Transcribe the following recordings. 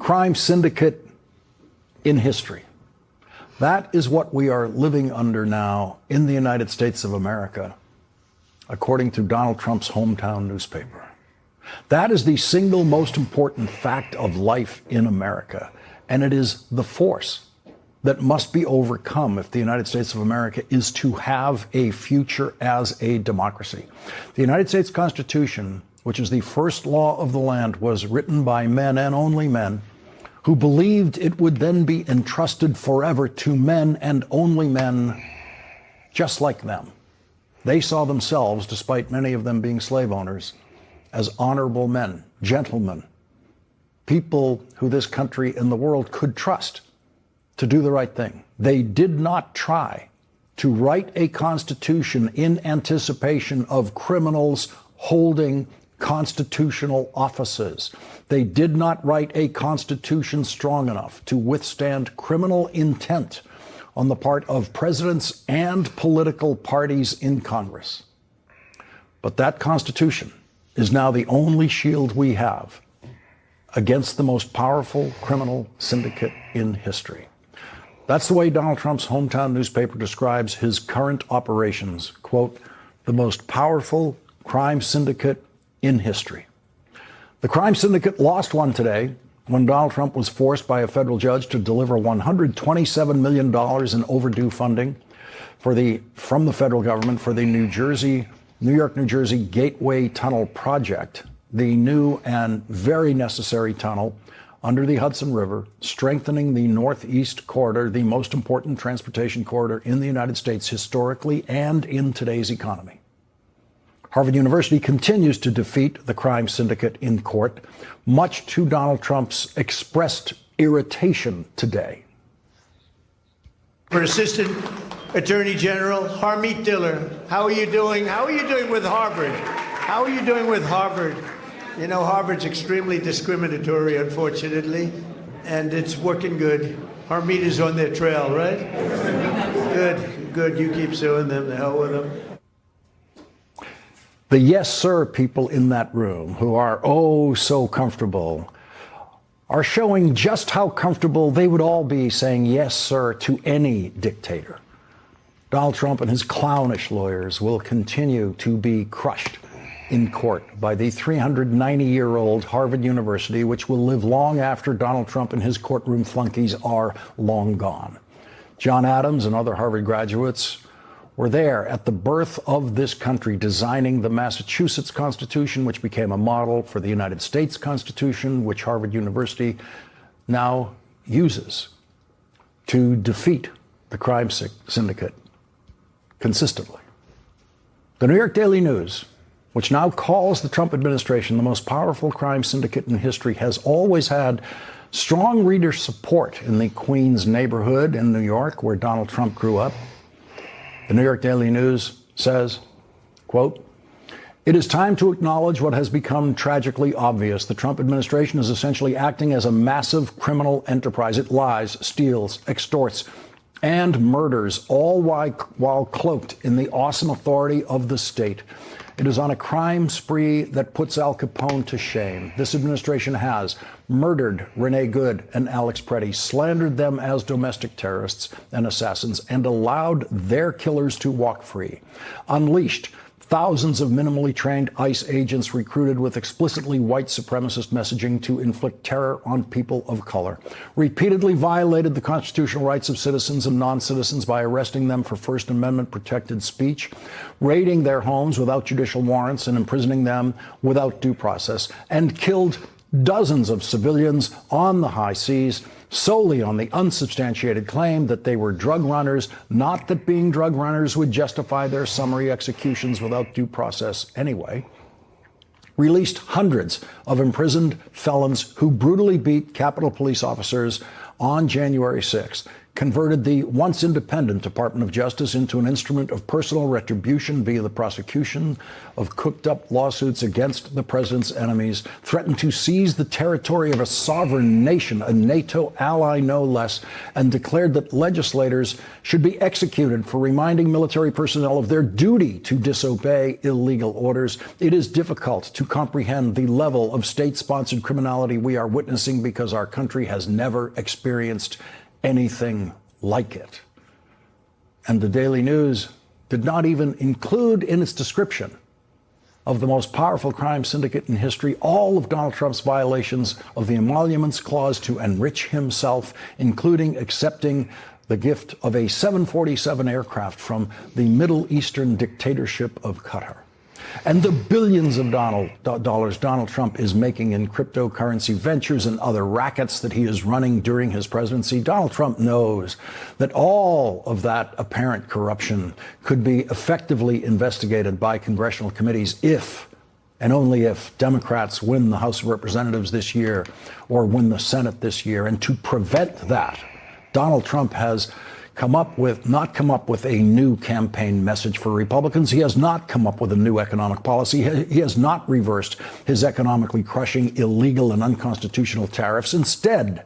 crime syndicate in history. That is what we are living under now in the United States of America, according to Donald Trump's hometown newspaper. That is the single most important fact of life in America, and it is the force that must be overcome if the United States of America is to have a future as a democracy. The United States Constitution, which is the first law of the land, was written by men and only men who believed it would then be entrusted forever to men and only men just like them. They saw themselves, despite many of them being slave owners, as honorable men, gentlemen, people who this country and the world could trust to do the right thing. They did not try to write a constitution in anticipation of criminals holding constitutional offices. They did not write a constitution strong enough to withstand criminal intent on the part of presidents and political parties in Congress. But that Constitution is now the only shield we have against the most powerful criminal syndicate in history. That's the way Donald Trump's hometown newspaper describes his current operations. Quote, the most powerful crime syndicate in history. The crime syndicate lost one today when Donald Trump was forced by a federal judge to deliver $127 million in overdue funding from the federal government for the New York-New Jersey Gateway Tunnel project, the new and very necessary tunnel under the Hudson River, strengthening the Northeast Corridor, the most important transportation corridor in the United States historically and in today's economy. Harvard University continues to defeat the crime syndicate in court, much to Donald Trump's expressed irritation today. For Assistant Attorney General Harmeet Diller, how are you doing? How are you doing with Harvard? How are you doing with Harvard? You know, Harvard's extremely discriminatory, unfortunately, and it's working good. Harmeet is on their trail, right? Good. You keep suing them. The hell with them. The yes, sir people in that room who are oh so comfortable are showing just how comfortable they would all be saying yes, sir, to any dictator. Donald Trump and his clownish lawyers will continue to be crushed in court by the 390-year-old Harvard University, which will live long after Donald Trump and his courtroom flunkies are long gone. John Adams and other Harvard graduates were there at the birth of this country, designing the Massachusetts Constitution, which became a model for the United States Constitution, which Harvard University now uses to defeat the crime syndicate consistently. The New York Daily News, which now calls the Trump administration the most powerful crime syndicate in history, has always had strong reader support in the Queens neighborhood in New York, where Donald Trump grew up. The New York Daily News says, quote, it is time to acknowledge what has become tragically obvious. The Trump administration is essentially acting as a massive criminal enterprise. It lies, steals, extorts, and murders, all while cloaked in the awesome authority of the state. It is on a crime spree that puts Al Capone to shame. This administration has murdered Renee Good and Alex Preddy, slandered them as domestic terrorists and assassins, and allowed their killers to walk free. Unleashed thousands of minimally trained ICE agents recruited with explicitly white supremacist messaging to inflict terror on people of color. Repeatedly violated the constitutional rights of citizens and non-citizens by arresting them for First Amendment protected speech, raiding their homes without judicial warrants and imprisoning them without due process, and killed dozens of civilians on the high seas solely on the unsubstantiated claim that they were drug runners, not that being drug runners would justify their summary executions without due process anyway. Released hundreds of imprisoned felons who brutally beat Capitol Police officers on January 6th. converted the once independent Department of Justice into an instrument of personal retribution via the prosecution of cooked-up lawsuits against the president's enemies, threatened to seize the territory of a sovereign nation, a NATO ally no less, and declared that legislators should be executed for reminding military personnel of their duty to disobey illegal orders. It is difficult to comprehend the level of state-sponsored criminality we are witnessing because our country has never experienced anything like it. And the Daily News did not even include in its description of the most powerful crime syndicate in history all of Donald Trump's violations of the Emoluments Clause to enrich himself, including accepting the gift of a 747 aircraft from the Middle Eastern dictatorship of Qatar. And the billions of dollars Donald Trump is making in cryptocurrency ventures and other rackets that he is running during his presidency. Donald Trump knows that all of that apparent corruption could be effectively investigated by congressional committees if, and only if, Democrats win the House of Representatives this year or win the Senate this year. And to prevent that, Donald Trump has not come up with a new campaign message for Republicans. He has not come up with a new economic policy. He has not reversed his economically crushing illegal and unconstitutional tariffs. Instead,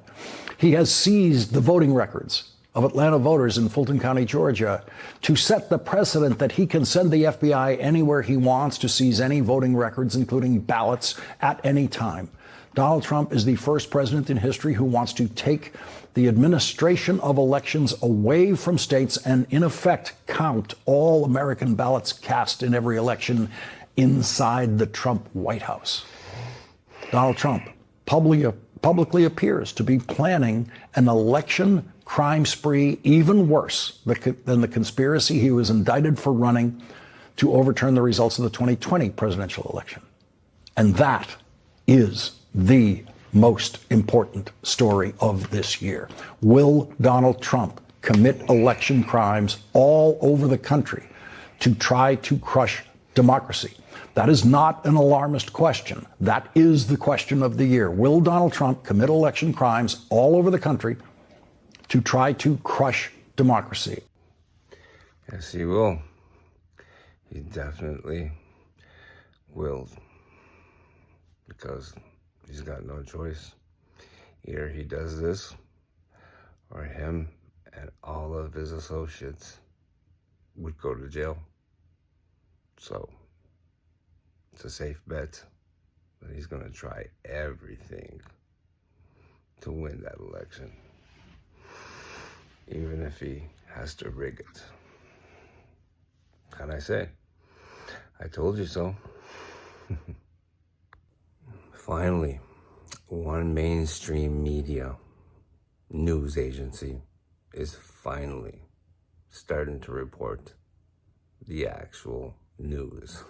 he has seized the voting records of Atlanta voters in Fulton County, Georgia, to set the precedent that he can send the FBI anywhere he wants to seize any voting records, including ballots, at any time. Donald Trump is the first president in history who wants to take the administration of elections away from states and, in effect, count all American ballots cast in every election inside the Trump White House. Donald Trump publicly appears to be planning an election crime spree even worse than the conspiracy he was indicted for running to overturn the results of the 2020 presidential election. And that is the most important story of this year. Will Donald Trump commit election crimes all over the country to try to crush democracy? That is not an alarmist question. That is the question of the year. Will Donald Trump commit election crimes all over the country to try to crush democracy? Yes, he will. He definitely will. Because he's got no choice. Either he does this, or him and all of his associates would go to jail. So, it's a safe bet that he's going to try everything to win that election. Even if he has to rig it. Can I say? I told you so. Finally, one mainstream media news agency is finally starting to report the actual news.